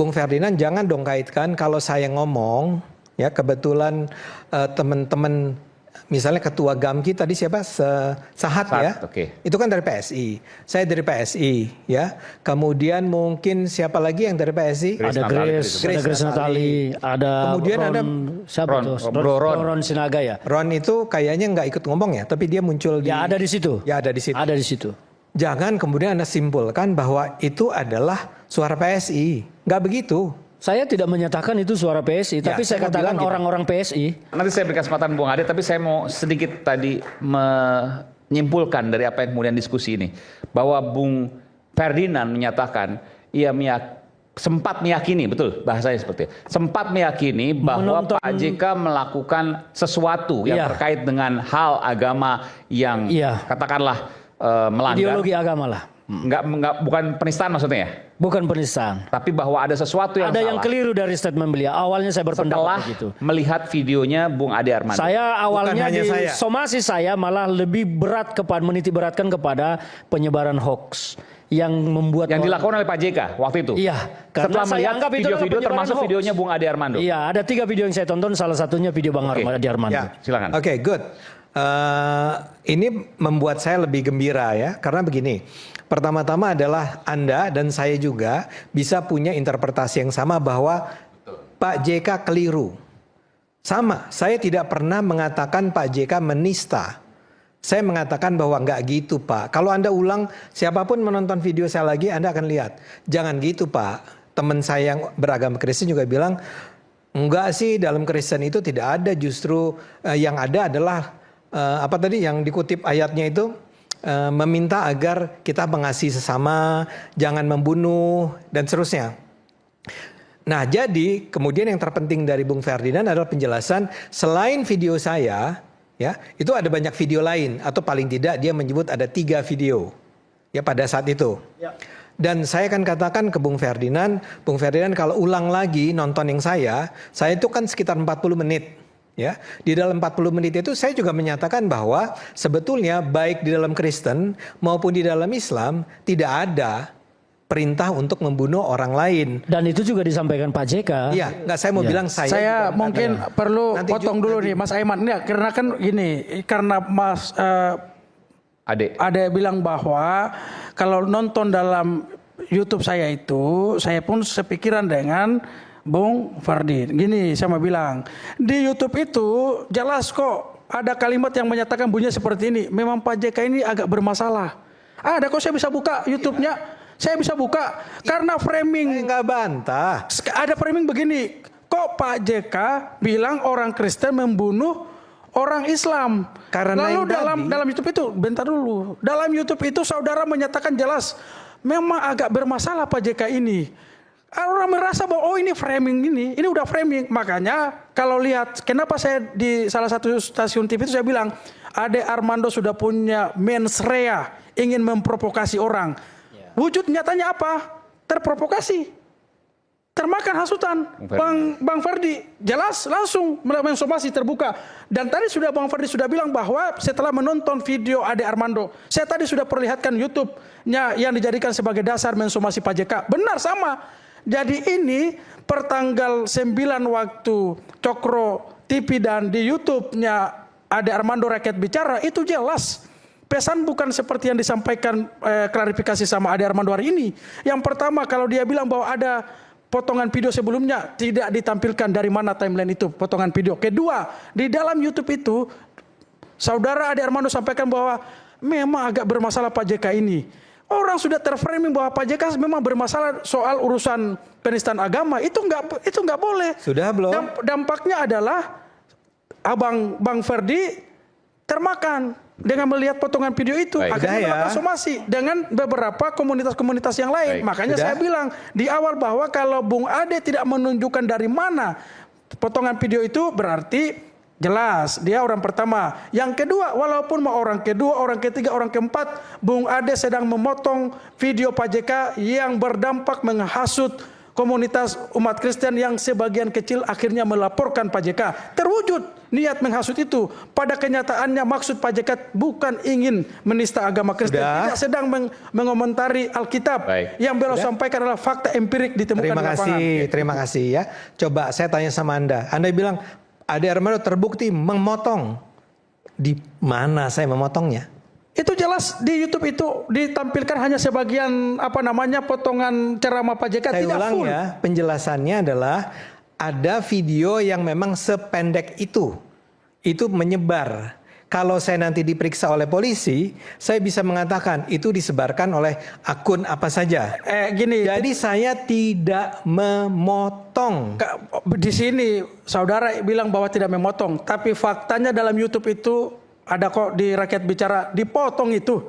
Bung Ferdinand jangan dong kaitkan kalau saya ngomong, ya kebetulan teman-teman, misalnya ketua GAMKI tadi siapa? Sahat ya. Okay. Itu kan dari PSI. Saya dari PSI ya. Kemudian mungkin siapa lagi yang dari PSI? Ada Grace Natali, ada kemudian Ron, ada siapa tuh? Ron Sinaga ya. Ron itu kayaknya nggak ikut ngomong ya, tapi dia muncul di. Ya ada di situ. Ya ada di situ. Ada di situ. Jangan kemudian Anda simpulkan bahwa itu adalah suara PSI. Nggak begitu. Saya tidak menyatakan itu suara PSI, Ya, tapi saya katakan orang-orang PSI. Nanti saya beri kesempatan Bung Ade, tapi saya mau sedikit tadi menyimpulkan dari apa yang kemudian diskusi ini. Bahwa Bung Ferdinand menyatakan, ia sempat meyakini, betul bahasanya seperti itu. Sempat meyakini bahwa Pak JK melakukan sesuatu yang terkait dengan hal agama yang katakanlah melanggar. Ideologi agama lah. Bukan penistaan maksudnya ya? Bukan penistaan. Tapi bahwa ada sesuatu yang ada salah. yang keliru dari statement beliau. Awalnya saya berpendapat begitu. Melihat videonya Bung Ade Armando. Saya awalnya somasi saya malah lebih berat menitik beratkan kepada penyebaran hoax yang membuat dilakukan oleh Pak JK waktu itu. Iya. Setelah melihat video-video termasuk hoax. videonya Bung Ade Armando. Iya, ada 3 video yang saya tonton, salah satunya video Bang Ade Armando. Ya. Silakan. Oke, good. Ini membuat saya lebih gembira ya, karena begini. Pertama-tama adalah Anda dan saya juga bisa punya interpretasi yang sama bahwa Pak JK keliru. Sama, saya tidak pernah mengatakan Pak JK menista. Saya mengatakan bahwa nggak gitu Pak. Kalau Anda ulang, siapapun menonton video saya lagi, Anda akan lihat. Jangan gitu Pak. Teman saya yang beragama Kristen juga bilang, enggak sih dalam Kristen itu tidak ada, justru yang ada adalah apa tadi yang dikutip ayatnya itu, meminta agar kita mengasihi sesama, jangan membunuh, dan seterusnya. Nah, jadi kemudian yang terpenting dari Bung Ferdinand adalah penjelasan selain video saya, ya, itu ada banyak video lain, atau paling tidak dia menyebut ada 3 video, ya pada saat itu. Ya. Dan saya akan katakan ke Bung Ferdinand kalau ulang lagi nonton yang saya itu kan sekitar 40 menit. Ya, di dalam 40 menit itu saya juga menyatakan bahwa sebetulnya baik di dalam Kristen maupun di dalam Islam tidak ada perintah untuk membunuh orang lain. Dan itu juga disampaikan Pak JK. Iya, nggak saya mau bilang saya mungkin perlu potong dulu nih Mas Aiman. Ya, karena kan gini, karena Mas Ade bilang bahwa kalau nonton dalam YouTube saya itu, saya pun sepikiran dengan Bung Fardi. Gini saya mau bilang, di YouTube itu jelas kok ada kalimat yang menyatakan bunyinya seperti ini. Memang Pak JK ini agak bermasalah. Ada kok, saya bisa buka YouTube-nya. Saya bisa buka karena framing. Saya nggak bantah. Ada framing begini. Kok Pak JK bilang orang Kristen membunuh orang Islam? Karena lalu dalam YouTube itu, bentar dulu. Dalam YouTube itu saudara menyatakan jelas, memang agak bermasalah Pak JK ini. Orang merasa bahwa oh ini framing ini udah framing. Makanya kalau lihat kenapa saya di salah satu stasiun TV itu saya bilang Ade Armando sudah punya mens rea, ingin memprovokasi orang. Wujud nyatanya apa? Terprovokasi, termakan hasutan. Bang Ferdi jelas langsung mensomasi terbuka. Dan tadi sudah Bang Ferdi sudah bilang bahwa setelah menonton video Ade Armando, saya tadi sudah perlihatkan YouTube-nya yang dijadikan sebagai dasar mensomasi Pak JK. Benar sama. Jadi ini pertanggal 9 waktu Cokro TV dan di YouTube-nya Ade Armando Rakyat Bicara itu jelas. Pesan bukan seperti yang disampaikan klarifikasi sama Ade Armando hari ini. Yang pertama kalau dia bilang bahwa ada potongan video sebelumnya tidak ditampilkan dari mana timeline itu potongan video. Kedua, di dalam YouTube itu saudara Ade Armando sampaikan bahwa memang agak bermasalah Pak JK ini. Orang sudah terframing bahwa Pak JK memang bermasalah soal urusan penistaan agama. Itu nggak boleh. Sudah belum? Dampaknya adalah Bang Ferdi termakan dengan melihat potongan video itu. Akhirnya melakukan somasi dengan beberapa komunitas-komunitas yang lain. Makanya saya bilang di awal bahwa kalau Bung Ade tidak menunjukkan dari mana potongan video itu berarti jelas dia orang pertama. Yang kedua, walaupun mau orang kedua, orang ketiga, orang keempat, Bung Ade sedang memotong video Pak JK yang berdampak menghasut komunitas umat Kristen yang sebagian kecil akhirnya melaporkan Pak JK. Terwujud niat menghasut itu. Pada kenyataannya maksud Pak JK bukan ingin menista agama Kristen. Sudah. Tidak sedang mengomentari Alkitab. Baik. Yang beliau sampaikan adalah fakta empirik ditemukan di lapangan. Terima kasih ya. Coba saya tanya sama Anda. Anda bilang Ade Armando terbukti memotong. Di mana saya memotongnya? Itu jelas di YouTube itu ditampilkan hanya sebagian potongan ceramah Pak JK, Saya tidak ulang full. ya, penjelasannya adalah ada video yang memang sependek itu menyebar. Kalau saya nanti diperiksa oleh polisi, saya bisa mengatakan itu disebarkan oleh akun apa saja. Gini, Jadi saya tidak memotong. di sini saudara bilang bahwa tidak memotong, tapi faktanya dalam YouTube itu ada kok di Rakyat Bicara dipotong itu.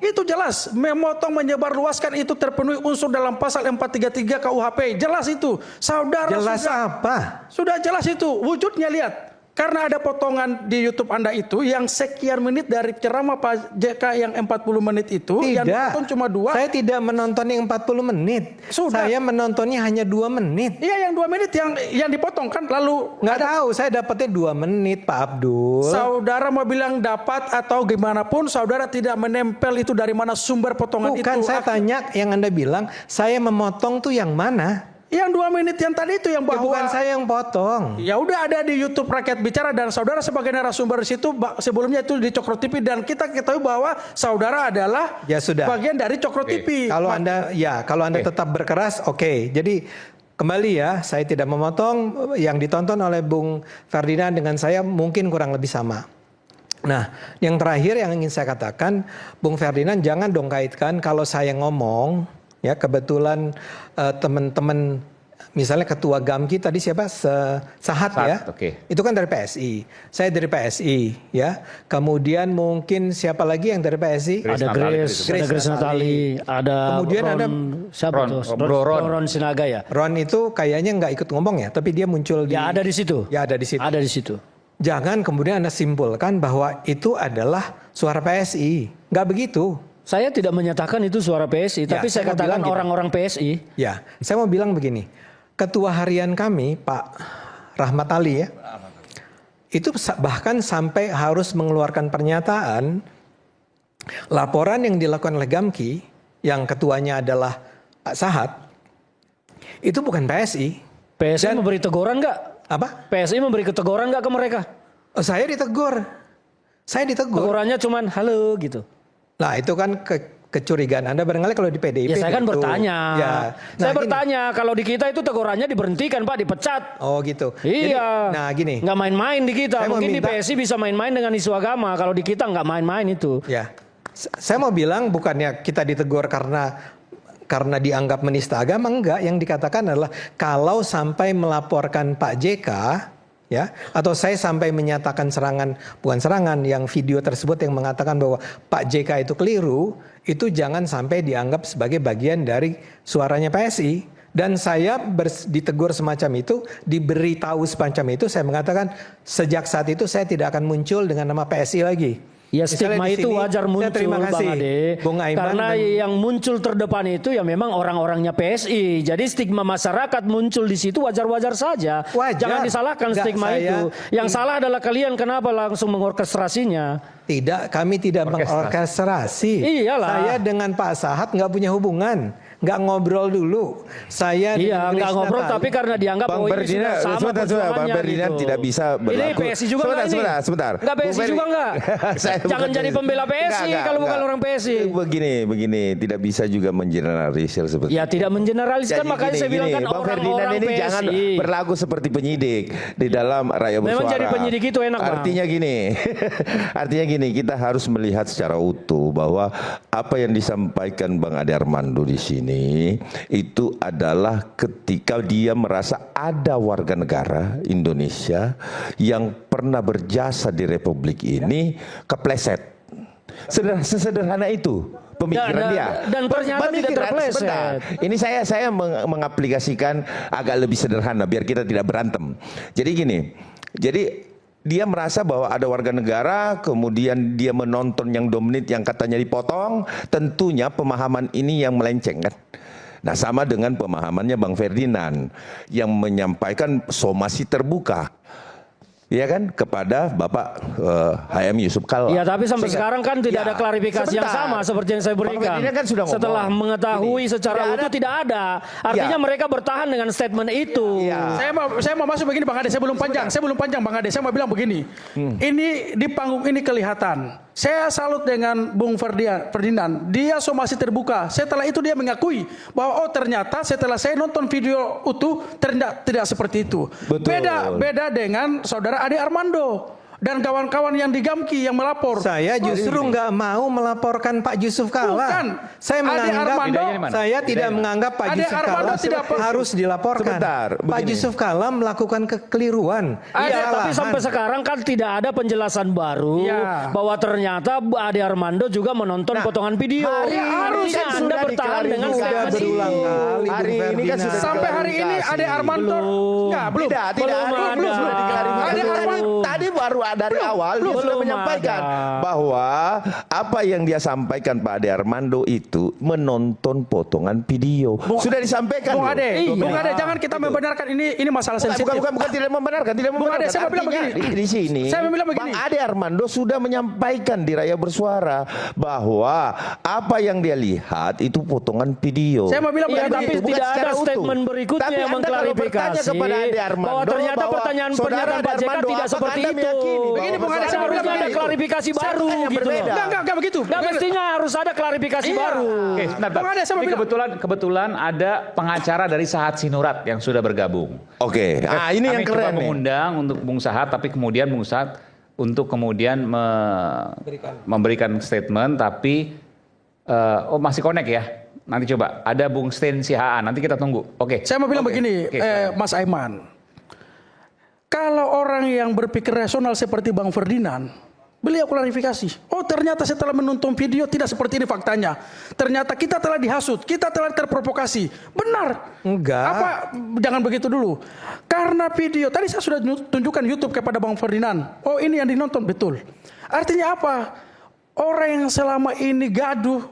Itu jelas memotong menyebarluaskan itu terpenuhi unsur dalam pasal 433 KUHP. Jelas itu. Saudara Jelas sudah jelas itu. Wujudnya lihat. Karena ada potongan di YouTube Anda itu yang sekian menit dari ceramah Pak JK yang 40 menit itu. Tidak. Yang nonton cuma 2. Saya tidak menonton yang 40 menit. Sudah. Saya menontonnya hanya 2 menit. Iya, yang 2 menit yang dipotong kan, lalu Nggak tahu, saya dapatnya 2 menit Pak Abdul. saudara mau bilang dapat atau gimana pun, saudara tidak menempel itu dari mana sumber potongan itu. Bukan, saya tanya yang Anda bilang, saya memotong tuh yang mana? Yang 2 menit yang tadi itu yang Ya, bahwa bukan saya yang potong. ya udah ada di YouTube Rakyat Bicara dan saudara sebagai narasumber di situ sebelumnya itu di Cokro TV dan kita ketahui bahwa saudara adalah Ya sudah. bagian dari Cokro TV. Kalau Anda tetap berkeras, oke. Jadi kembali ya, saya tidak memotong. Yang ditonton oleh Bung Ferdinand dengan saya mungkin kurang lebih sama. Nah, yang terakhir yang ingin saya katakan, Bung Ferdinand jangan dong kaitkan kalau saya ngomong, ya kebetulan teman-teman, misalnya ketua GAMKI tadi siapa? Sahat ya. Oke. Itu kan dari PSI. Saya dari PSI ya. Kemudian mungkin siapa lagi yang dari PSI? Ada Grace Natali, ada Kemudian Ron, ada siapa Ron, tuh? Bro Ron. Ron Sinaga ya. Ron itu kayaknya nggak ikut ngomong ya, tapi dia muncul di. Ya ada di situ. Ya ada di situ. Ada di situ. Jangan kemudian Anda simpulkan bahwa itu adalah suara PSI. Nggak begitu. Saya tidak menyatakan itu suara PSI, Ya, tapi saya saya mau katakan bilang gini. orang-orang PSI. Ya, saya mau bilang begini. Ketua harian kami, Pak Rahmat Ali ya, itu bahkan sampai harus mengeluarkan pernyataan laporan yang dilakukan oleh GAMKI, yang ketuanya adalah Pak Sahat, itu bukan PSI. PSI memberi teguran nggak? Apa? PSI memberi teguran nggak ke mereka? Oh, saya ditegur. Saya ditegur. Tegurannya cuman halo gitu. Nah itu kan kecurigaan Anda barangkali kalau di PDIP. Ya saya kan gitu. bertanya. Ya. Saya gini. bertanya kalau di kita itu tegurannya diberhentikan Pak, dipecat. Oh gitu. Iya. Jadi, gini. Nggak main-main di kita. Saya mau Mungkin di minta- PSI bisa main-main dengan isu agama. Kalau di kita nggak main-main itu. Ya. Saya mau bilang bukannya kita ditegur karena dianggap menista agama, enggak. Yang dikatakan adalah kalau sampai melaporkan Pak JK, ya, atau saya sampai menyatakan bukan serangan, yang video tersebut yang mengatakan bahwa Pak JK itu keliru, itu jangan sampai dianggap sebagai bagian dari suaranya PSI. Dan saya ditegur semacam itu, diberitahu semacam itu, saya mengatakan sejak saat itu saya tidak akan muncul dengan nama PSI lagi. Ya Misalnya stigma di itu sini, wajar saya muncul terima kasih, Bang Ade. Bung Aiman Karena yang muncul terdepan itu ya memang orang-orangnya PSI. Jadi stigma masyarakat muncul di situ wajar-wajar saja. Wajar. Jangan disalahkan Enggak, stigma itu. Yang salah adalah kalian kenapa langsung mengorkestrasinya. Tidak, kami tidak mengorkestrasi. Iyalah. Saya dengan Pak Sahat nggak punya hubungan, nggak ngobrol dulu. Saya Iya, dengan nggak Grace ngobrol Natali. tapi karena dianggap Bang oh ini Ferdinand, sudah sama sebentar, Bang perjuangannya Ferdinand gitu. tidak bisa Ini berlaku. PSI juga nggak ini? Sebentar. Nggak PSI Bung juga nggak? Saya Jangan bukan jadi PSI. pembela PSI kalau bukan orang PSI. Begini, tidak bisa juga mengeneralisir seperti Ya tidak mengeneraliskan, Jadi makanya saya bilang kan Bang Ferdinand orang-orang ini PSI. jangan berlaku seperti penyidik di dalam rakyat bersuara. Memang jadi penyidik itu enak, Bang. Artinya gini, kita harus melihat secara utuh bahwa apa yang disampaikan Bang Ade Armando di sini itu adalah ketika dia merasa ada warga negara Indonesia yang pernah berjasa di Republik ini kepleset. Sesederhana itu pemikiran dia. Dan ternyata tidak terpleset. Sebentar. Ini saya mengaplikasikan agak lebih sederhana biar kita tidak berantem. Jadi gini, dia merasa bahwa ada warga negara, kemudian dia menonton yang 2 menit yang katanya dipotong, tentunya pemahaman ini yang melenceng kan. Nah, sama dengan pemahamannya Bang Ferdinand yang menyampaikan somasi terbuka, ya kan, kepada Bapak HM Yusuf Kalla. Ya, tapi sampai sekarang kan tidak ada klarifikasi yang sama seperti yang saya berikan. Kan sudah setelah ngomong. mengetahui secara utuh tidak ada. Artinya mereka bertahan dengan statement itu. Saya mau masuk begini Bang Ade, saya belum panjang Bang Ade, saya mau bilang begini. Ini di panggung ini kelihatan. Saya salut dengan Bung Ferdinand. Dia somasi terbuka. Setelah itu dia mengakui bahwa oh ternyata setelah saya nonton video utuh ternyata tidak seperti itu. Betul. Beda dengan saudara Ade Armando dan kawan-kawan yang di Gamki yang melapor. Saya justru nggak mau melaporkan Pak Yusuf Kalla. Bukan. Saya Ade menganggap, Armando- saya tidak menganggap Pak Ade Yusuf Armando Kalla tidak harus dilaporkan. Sebentar, Pak begini. Yusuf Kalla melakukan kekeliruan. Tapi sampai sekarang kan tidak ada penjelasan baru Ya. bahwa ternyata Ade Armando juga menonton potongan video. hari ini Harusnya kan Anda sudah bertahan dengan diklarifikasi. statement berulang itu. kali, Hari Bung ini kan Ferdinand. sudah Sampai hari ini Ade Armando belum. Tidak Belum ada. ada. Ade Armando tadi baru dari awal dia sudah belum menyampaikan ada. bahwa apa yang dia sampaikan Pak Ade Armando itu menonton potongan video. Sudah disampaikan. Bung loh. Ade, Bung Ade jangan kita membenarkan ini masalah sensitif. Bukan tidak membenarkan, tidak Bung Ade, membenarkan. saya mau bilang Artinya, begini. di sini Saya mau bilang begini. Bang Ade Armando sudah menyampaikan di Raya Bersuara bahwa apa yang dia lihat itu potongan video. Saya mau bilang Iya, begini. tapi Bukan tidak secara ada utuh. statement berikutnya Tapi yang Anda kalau mengklarifikasi bertanya kepada Ade Armando bahwa ternyata bahwa pertanyaan saudara pernyataan Pak Ade JK Armando, tidak apakah seperti Anda itu. meyakini Begini, Bung Ade, bahwa saya Harusnya saudara ada itu? klarifikasi baru yang gitu loh. berbeda. Enggak begitu. Nah, mestinya harus ada klarifikasi Iya. baru. Oke, sebentar. Bung Ade, saya mau Ini kebetulan ada pengacara dari Sahat Sinurat yang sudah bergabung. Oke, ini yang Kami coba keren nih. mengundang untuk Bung Sahat, tapi kemudian Bung Sahat untuk kemudian memberikan statement, tapi masih connect ya. Nanti coba ada Bung Sten Sihaan, nanti kita tunggu. Oke. Saya mau bilang Oke. begini, Oke, silakan. Mas Aiman. Kalau orang yang berpikir rasional seperti Bang Ferdinand, beliau klarifikasi. Oh ternyata setelah menonton video tidak seperti ini faktanya. Ternyata kita telah dihasut, kita telah terprovokasi. Benar. Enggak. Apa? Jangan begitu dulu. Karena video, tadi saya sudah tunjukkan YouTube kepada Bang Ferdinand. Oh ini yang dinonton, betul. Artinya apa? Orang yang selama ini gaduh,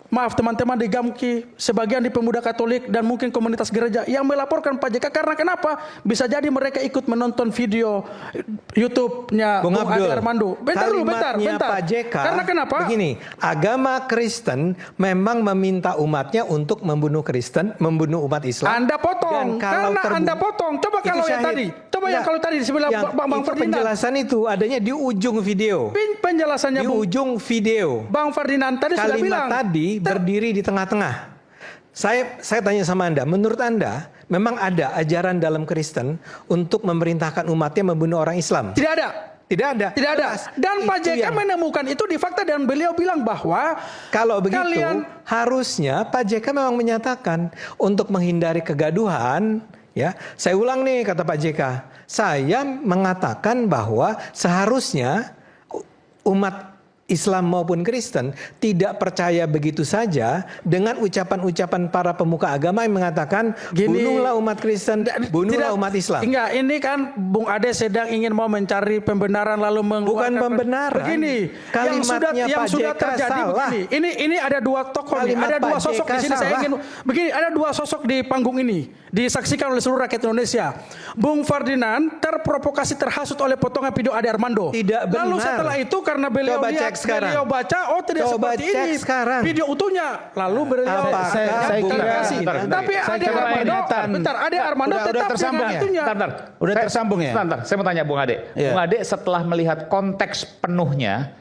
maaf teman-teman di Gamki, sebagian di pemuda Katolik dan mungkin komunitas gereja yang melaporkan Pak JK karena kenapa? Bisa jadi mereka ikut menonton video YouTube-nya Bung Bung Ade Abdul, Armando. Bentar dulu, bentar. Pak JK, Karena kenapa? Begini, agama Kristen memang meminta umatnya untuk membunuh Kristen, membunuh umat Islam. Anda potong, Dan kalau karena Anda potong. Coba Itu kalau yang syahid. tadi, coba yang Enggak. kalau tadi di sebelah Yang Bang itu Ferdinand. penjelasan itu adanya di ujung video. Penjelasannya Di Bung ujung video. Bang Ferdinand tadi sudah bilang. Kalimat tadi berdiri di tengah-tengah. Saya tanya sama Anda, menurut Anda memang ada ajaran dalam Kristen untuk memerintahkan umatnya membunuh orang Islam? Tidak ada. Tidak ada. Tidak ada. Jelas. Dan Pak Itu JK yang- menemukan itu di fakta dan beliau bilang bahwa Kalau begitu, kalian harusnya Pak JK memang menyatakan untuk menghindari kegaduhan, ya. Saya ulang nih kata Pak JK, saya mengatakan bahwa seharusnya umat Islam maupun Kristen tidak percaya begitu saja dengan ucapan-ucapan para pemuka agama yang mengatakan bunuhlah umat Kristen, bunuhlah umat Islam. Enggak, ini kan Bung Ade sedang ingin mau mencari pembenaran lalu Bukan mengeluarkan pembenaran. Begini, Kalimatnya yang Pak sudah JK terjadi salah. begini. Ini ada dua tokoh nih, Kalimat ada dua Pak sosok JK di sini saya salah. ingin begini, ada dua sosok di panggung ini disaksikan oleh seluruh rakyat Indonesia. Bung Ferdinand terprovokasi terhasut oleh potongan video Ade Armando. Tidak Lalu benar. setelah itu karena beliau Coba lihat, cek sekarang. beliau baca, oh tidak Coba seperti cek ini. sekarang. Video utuhnya. Lalu beliau Apakah saya Bung kira- Ferdinand- Tapi Saya Ade kira Armando, pernyataan- bentar, Ade Armando Udah tetap tersambung dengan ya? itunya. Bentar. Udah tersambung ya? Sebentar, saya mau tanya Bung Ade. Iya. Bung Ade setelah melihat konteks penuhnya,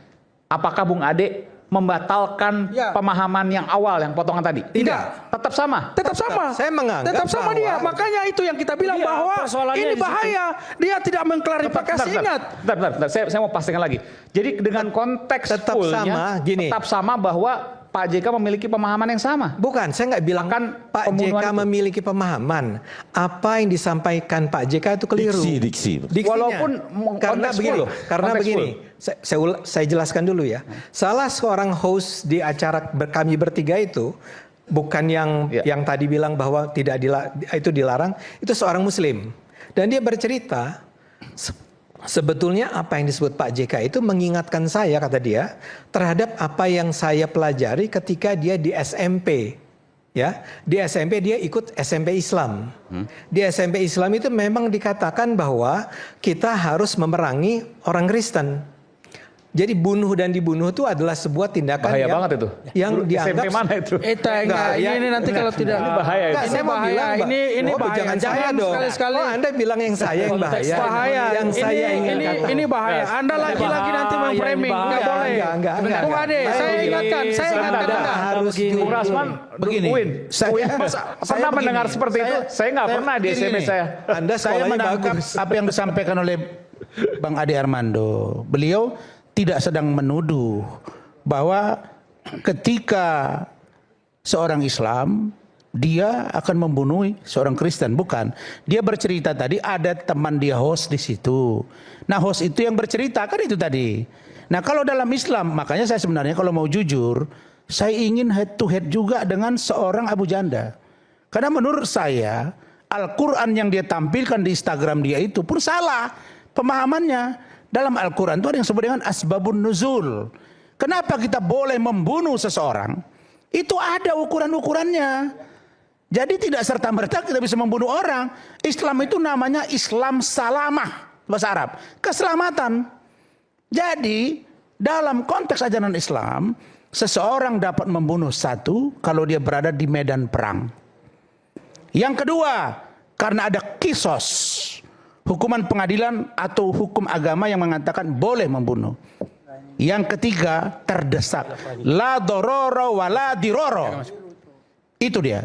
apakah Bung Ade membatalkan Ya. pemahaman yang awal, yang potongan tadi? Tidak. Tetap sama? Tetap sama. Saya menganggap tetap sama bahwa- dia. Makanya itu yang kita bilang Iya, bahwa persoalannya ini di situ. bahaya. Dia tidak mengklarifikasi. Ingat. Bentar. Saya mau pastikan lagi. Jadi dengan konteks Tetap fullnya, sama, gini. tetap sama bahwa Pak JK memiliki pemahaman yang sama. Bukan, saya nggak bilang Bahkan Pak pembunuhan JK itu. memiliki pemahaman. Apa yang disampaikan Pak JK itu keliru. Diksi. Diksinya. Walaupun karena konteks begini full loh, loh. karena Konteks begini. Saya jelaskan dulu ya. Salah seorang host di acara kami bertiga itu bukan yang Ya. yang tadi bilang bahwa itu dilarang, itu seorang muslim. Dan dia bercerita sebetulnya apa yang disebut Pak JK itu mengingatkan saya, kata dia, terhadap apa yang saya pelajari ketika dia di SMP. ya, di SMP dia ikut SMP Islam. Di SMP Islam itu memang dikatakan bahwa kita harus memerangi orang Kristen. Jadi bunuh dan dibunuh itu adalah sebuah tindakan Bahaya banget itu. yang dianggap SMP mana itu? Enggak, ini nanti kalau tidak Ini bahaya itu. Enggak, saya mau bahaya. bilang, Ini oh, bahaya. jangan saya dong. Sekali-sekali. Oh, Anda bilang yang saya yang bahaya. Bahaya. Yang saya ingin katakan. Ini bahaya. Anda lagi-lagi nanti Bahaya, memframing, bahaya. nggak boleh. Enggak. Bung Ade, saya ingatkan Anda. harus Bung Rasman, Begini, Uin, saya- pernah saya mendengar begini, seperti itu? Saya nggak pernah di begini SMP nih. saya. Anda Saya sekolahnya menangkap bagus. apa yang disampaikan oleh Bang Ade Armando. Beliau tidak sedang menuduh bahwa ketika seorang Islam dia akan membunuh seorang Kristen, bukan. Dia bercerita tadi ada teman dia host di situ. Nah, host itu yang bercerita kan itu tadi. Nah, kalau dalam Islam, makanya saya sebenarnya kalau mau jujur, saya ingin head to head juga dengan seorang Abu Janda. Karena menurut saya Al-Quran yang dia tampilkan di Instagram dia itu pun salah pemahamannya. Dalam Al-Quran itu ada yang disebut dengan asbabun nuzul. Kenapa kita boleh membunuh seseorang? Itu ada ukuran-ukurannya. Jadi tidak serta-merta kita bisa membunuh orang. Islam itu namanya Islam salamah, bahasa Arab. Keselamatan. Jadi dalam konteks ajaran Islam, seseorang dapat membunuh satu kalau dia berada di medan perang. Yang kedua, karena ada kisos. Hukuman pengadilan atau hukum agama yang mengatakan boleh membunuh. Yang ketiga, terdesak. La dororo wa la diroro. Itu dia.